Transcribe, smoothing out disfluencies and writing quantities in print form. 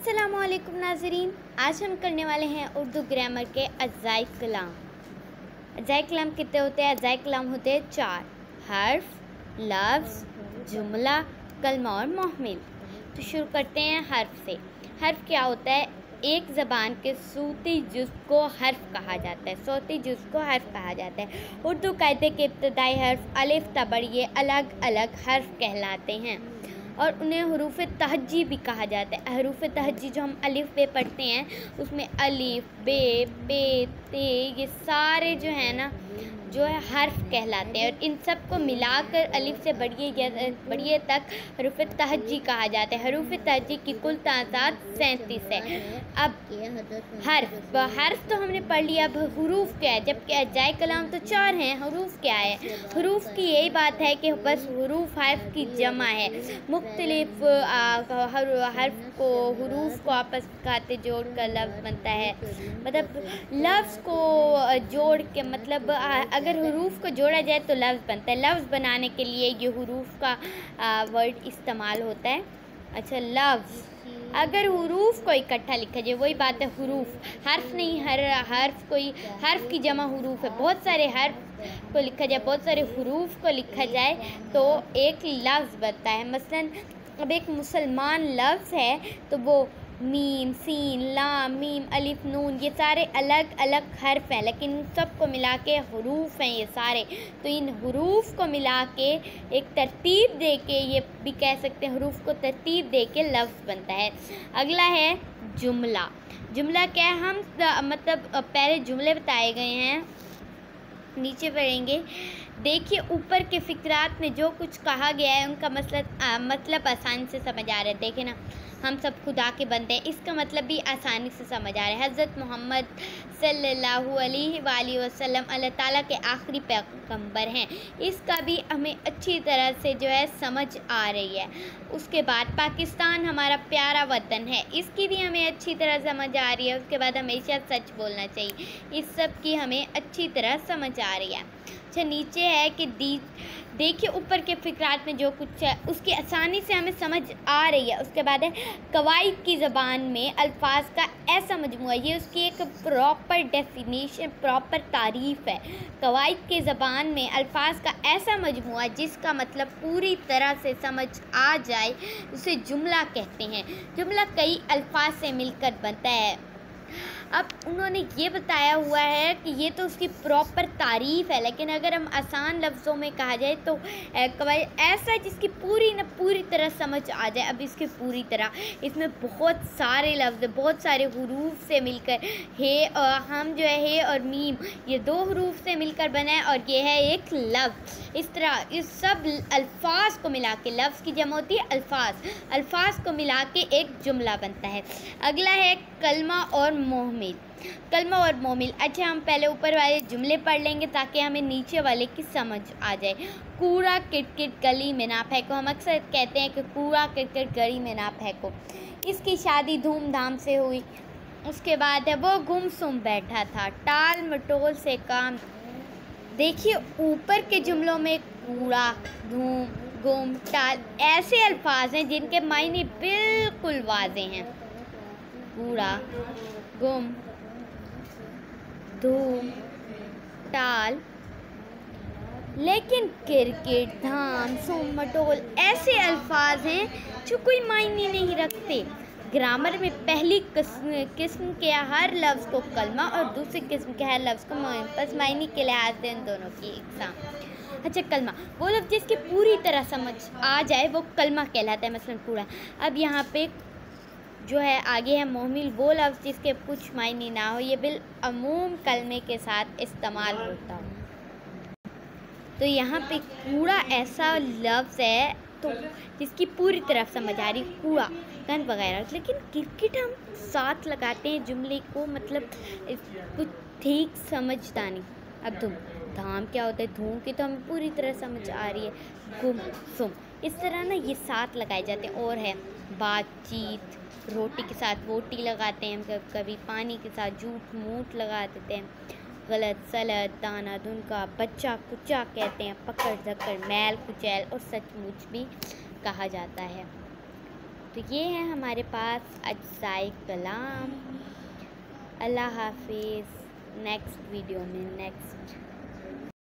अस्सलामुअलैकुम नाज़रीन, आज हम करने वाले हैं उर्दू ग्रामर के अज़ाई कलाम। अज़ाई कलाम कितने होते हैं? अज़ाई कलाम होते हैं 4: हर्फ, लफ्ज़, जुमला, कलमा और मोहमिल। तो शुरू करते हैं हर्फ से। हर्फ क्या होता है? एक ज़बान के सूती जुज़ को हर्फ कहा जाता है। सूती जुज़ को हर्फ कहा जाता है। उर्दू कायदे के इब्तदाई हर्फ अलिफ तबर ये अलग अलग हर्फ कहलाते हैं और उन्हें हरूफ तहज्जी भी कहा जाता है। हरूफ तहज्जी जो हम अलिफ बे पढ़ते हैं उसमें अलिफ, बे, पे, ते ये सारे जो है ना जो है हर्फ कहलाते हैं और इन सब को मिलाकर अलिफ से बढ़िए तक हरूफ तहज्जी कहा जाता है। हरूफ तहज्जी की कुल तादाद 37 है। अब हर्फ तो हमने पढ़ लिया। अब हुरूफ क्या है? जबकि अज़ाई कलाम तो 4 हैं, हुरूफ क्या है? हुरूफ की यही बात है कि बस हुरूफ हर्फ की जमा है। मुख्तलिफ हर्फ को हुरूफ को आपस खाते जोड़ कर लफ्ज़ बनता है। मतलब लफ्ज़ को जोड़ के मतलब अगर हुरूफ को जोड़ा जाए तो लफ्ज़ बनता है। लफ्ज़ बनाने के लिए ये हुरूफ का वर्ड इस्तेमाल होता है। अच्छा, लफ्ज़ अगर हुरूफ को इकट्ठा लिखा जाए, वही बात है हुरूफ, हर्फ नहीं। हर्फ की जमा हुरूफ है। बहुत सारे हर्फ को लिखा जाए, बहुत सारे हुरूफ को लिखा जाए तो एक लफ्ज़ बनता है। मसलन अब एक मुसलमान लफ्ज़ है तो वो मीम, सीन, लाम, मीम, अलिफ, नून ये सारे अलग अलग हर्फ हैं, लेकिन इन सब को मिला के हुरूफ हैं ये सारे। तो इन हुरूफ को मिला के एक तरतीब दे के ये भी कह सकते हैं, हुरूफ को तरतीब दे के लफ्ज़ बनता है। अगला है जुमला। जुमला क्या है? हम मतलब पहले जुमले बताए गए हैं, नीचे पढ़ेंगे। देखिए ऊपर के फ़िक्रात में जो कुछ कहा गया है उनका मतलब आसानी से समझ आ रहा है। देखें ना, हम सब खुदा के बंदे हैं, इसका मतलब भी आसानी से समझ आ रहा है। हज़रत मोहम्मद सल्लल्लाहु अलैहि वसल्लम अल्लाह ताला के आखिरी पैगंबर हैं, इसका भी हमें अच्छी तरह से जो है समझ आ रही है। उसके बाद पाकिस्तान हमारा प्यारा वतन है, इसकी भी हमें अच्छी तरह समझ आ रही है। उसके बाद हमेशा सच बोलना चाहिए, इस सब की हमें अच्छी तरह समझ आ रही है। अच्छा, नीचे है कि देखिए ऊपर के फ़िक्रात में जो कुछ है उसकी आसानी से हमें समझ आ रही है। उसके बाद है कवाइद की ज़बान में अल्फाज का ऐसा मजमूआ, ये उसकी एक प्रॉपर डेफिनेशन, प्रॉपर तारीफ़ है। कवाइद की ज़बान में अल्फाज का ऐसा मजमूआ जिसका मतलब पूरी तरह से समझ आ जाए उसे जुमला कहते हैं। जुमला कई अल्फाज से मिलकर बनता है। अब उन्होंने ये बताया हुआ है कि ये तो उसकी प्रॉपर तारीफ़ है, लेकिन अगर हम आसान लफ्ज़ों में कहा जाए तो कवाइद ऐसा जिसकी पूरी तरह समझ आ जाए। अब इसकी पूरी तरह इसमें बहुत सारे लफ्ज़, बहुत सारे हुरूफ से मिलकर हम जो है हे और मीम ये 2 हुरूफ से मिलकर बना है और ये है एक लफ्ज़। इस तरह इस सब अल्फाज को मिला के, लफ्ज़ की जमा होती है अल्फाज को मिला के एक जुमला बनता है। अगला है कलमा और मोहमिल। कलमा और मोहमिल। अच्छा, हम पहले ऊपर वाले जुमले पढ़ लेंगे ताकि हमें नीचे वाले की समझ आ जाए। कूड़ा किटकिट गली में ना फेंको। हम अक्सर कहते हैं कि कूड़ा किटकिट गली में ना फेंको। इसकी शादी धूमधाम से हुई। उसके बाद है वो गुमसुम बैठा था, टाल मटोल से काम। देखिए ऊपर के जुमलों में कूड़ा, धूम, गुम, टाल ऐसे अल्फाज हैं जिनके मायने बिल्कुल वाज़े हैं। कूड़ा, गुम, धूम, टाल, लेकिन किरकिट, धाम, सुम, मटोल ऐसे अल्फाज हैं जो कोई मायने नहीं रखते। ग्रामर में पहली किस्म के हर लफ्ज़ को कलमा और दूसरी किस्म के हर लफ्ज़ को बस मायने के लिहाज से इन दोनों की इकसाम। अच्छा, कलमा वो लफ्ज़ जिसकी पूरी तरह समझ आ जाए वो कलमा कहलाता है, मसलन कूड़ा। अब यहाँ पे जो है आगे है मोहमिल, वो लफ्ज़ जिसके कुछ मायने ना हो, ये बिलअमूम कलमे के साथ इस्तेमाल होता हो। तो यहाँ पे कूड़ा ऐसा लफ्ज़ है तो जिसकी पूरी तरफ समझ आ रही, कूड़ा, गंद वगैरह। लेकिन किरकिट हम साथ लगाते हैं जुमले को, मतलब कुछ ठीक समझता नहीं। अब धाम क्या होता है? धूम की तो हमें पूरी तरह समझ आ रही है। गुम, सुम इस तरह ना ये साथ लगाए जाते हैं। और है बातचीत, रोटी के साथ बोटी लगाते हैं हम, कभी पानी के साथ झूठ मूठ लगा देते हैं। गलत सलत, दाना दुनका, बच्चा कुच्चा कहते हैं। पकड़ धक्कड़, मैल कुचैल और सचमुच भी कहा जाता है। तो ये है हमारे पास अज्जाए कलाम। अल्लाह हाफिज़। नेक्स्ट वीडियो में नेक्स्ट